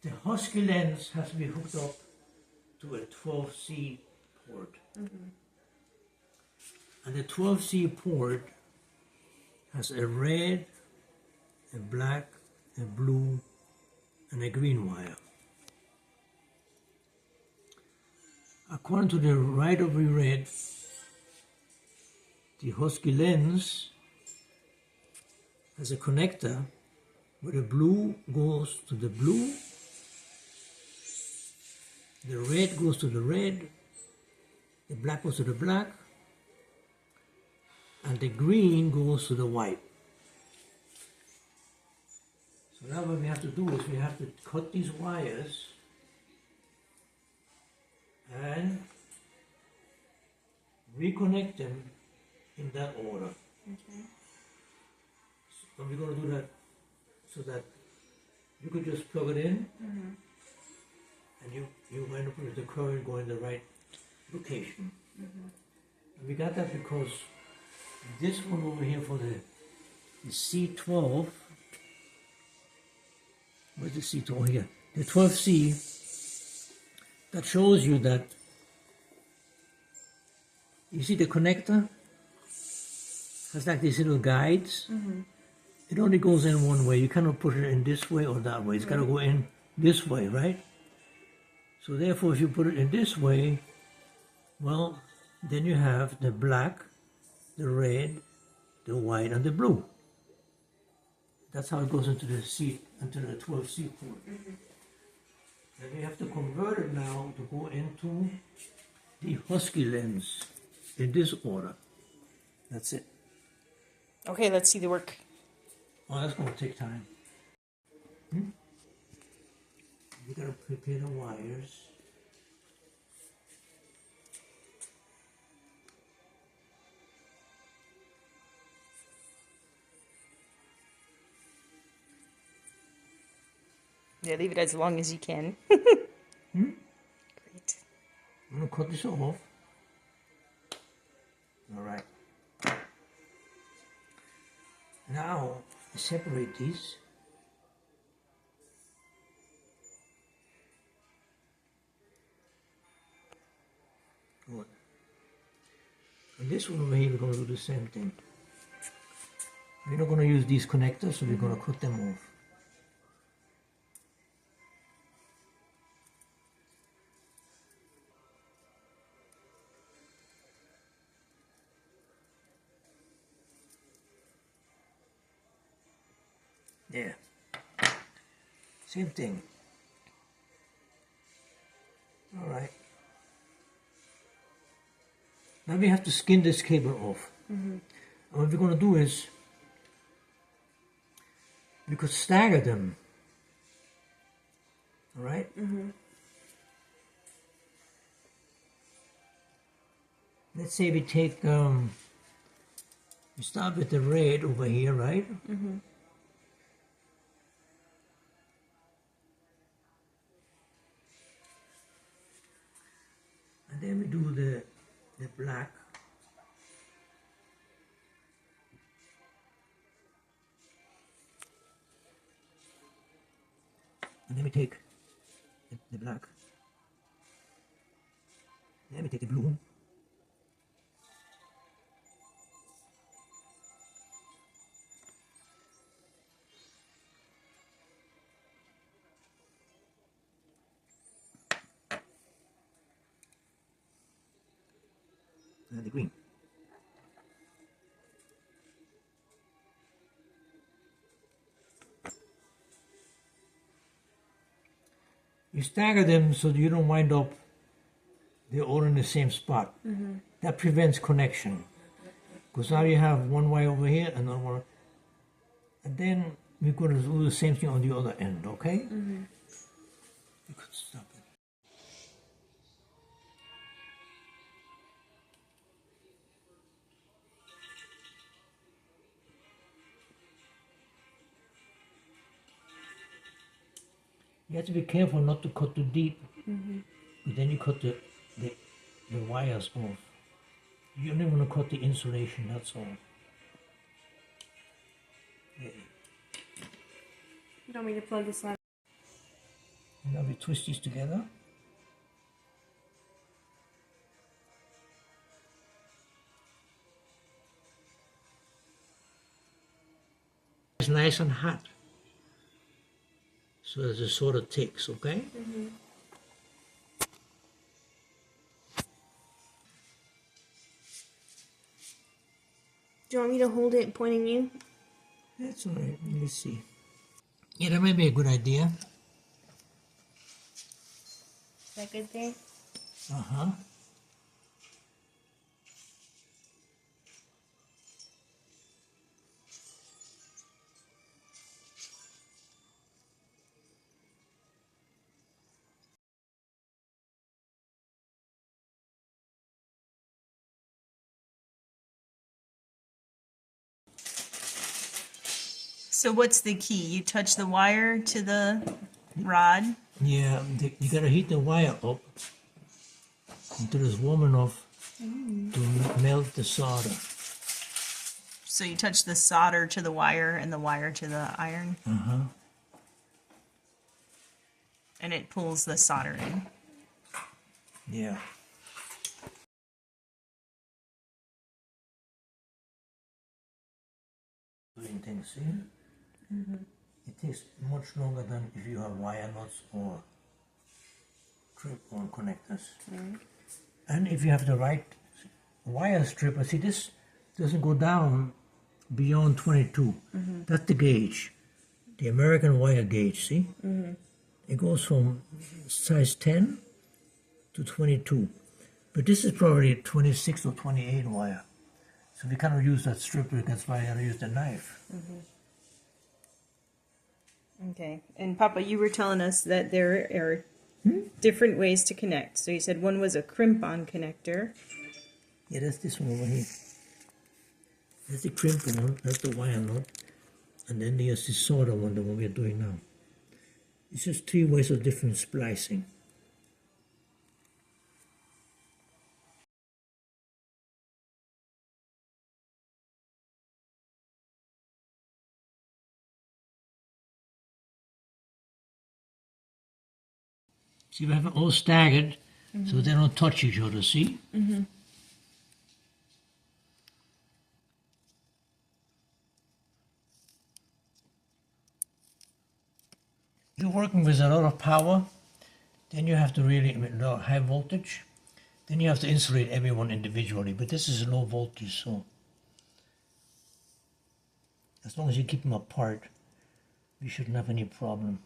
The Husky Lens has to be hooked up to a 12C port. And the 12C port has a red, a black, a blue, and a green wire. According to the right of read, the Husky Lens has a connector where the blue goes to the blue, the red goes to the red, the black goes to the black, and the green goes to the white. So now what we have to do is we have to cut these wires and reconnect them in that order. Okay. So we're going to do that so that you could just plug it in and you wind up with the current going the right location. And we got that because this one over here for the C12, where's the C12 here? The 12C, that shows you that, you see the connector has like these little guides. It only goes in one way. You cannot put it in this way or that way. It's got to go in this way, right? So therefore, if you put it in this way, well, then you have the black, the red, the white, and the blue. That's how it goes into the C, into the 12C port. And we have to convert it now to go into the Husky Lens in this order. That's it. Okay, let's see the work. Oh, that's going to take time. You got to prepare the wires. Yeah, leave it as long as you can. Great. I'm going to cut this off. All right. Now, separate these. Good. And this one over here, we're going to do the same thing. We're not going to use these connectors, so we're going to cut them off. There. Same thing. All right. Now we have to skin this cable off. And what we're going to do is we could stagger them. All right. Let's say we take we start with the red over here, right? And then we do the black. And then we take the black. Then we take the blue. And the green. You stagger them so that you don't wind up they're all in the same spot. That prevents connection. Because now you have one wire over here, another one, and then we're going to do the same thing on the other end, okay? You could stop it. You have to be careful not to cut too deep, but then you cut the wires off. You only want to cut the insulation, that's all. Yeah. You don't want me to plug this line? Now we twist these together. It's nice and hot. So that it sort of takes, okay? Mm-hmm. Do you want me to hold it pointing you? That's all right. Let me see. Yeah, that might be a good idea. Is that good there? Uh-huh. So what's the key? You touch the wire to the rod? Yeah, you gotta heat the wire up until it's warm enough to melt the solder. So you touch the solder to the wire and the wire to the iron? Uh-huh. And it pulls the solder in. Yeah. Doing things, see? It takes much longer than if you have wire nuts or strip-on connectors. And if you have the right wire stripper, see this doesn't go down beyond 22. That's the gauge, the American wire gauge, see? It goes from size 10 to 22. But this is probably 26 or 28 wire. So we cannot use that stripper, that's why I gotta use the knife. Okay. And Papa, you were telling us that there are different ways to connect. So you said one was a crimp-on connector. Yeah, that's this one over here. That's the crimp one, that's the wire nut. And then there's the solder one, the one we're doing now. It's just 3 ways of different splicing. See, we have it all staggered so they don't touch each other, see? You're working with a lot of power, then you have to really, high voltage, then you have to insulate everyone individually, but this is low voltage, so as long as you keep them apart, we shouldn't have any problem.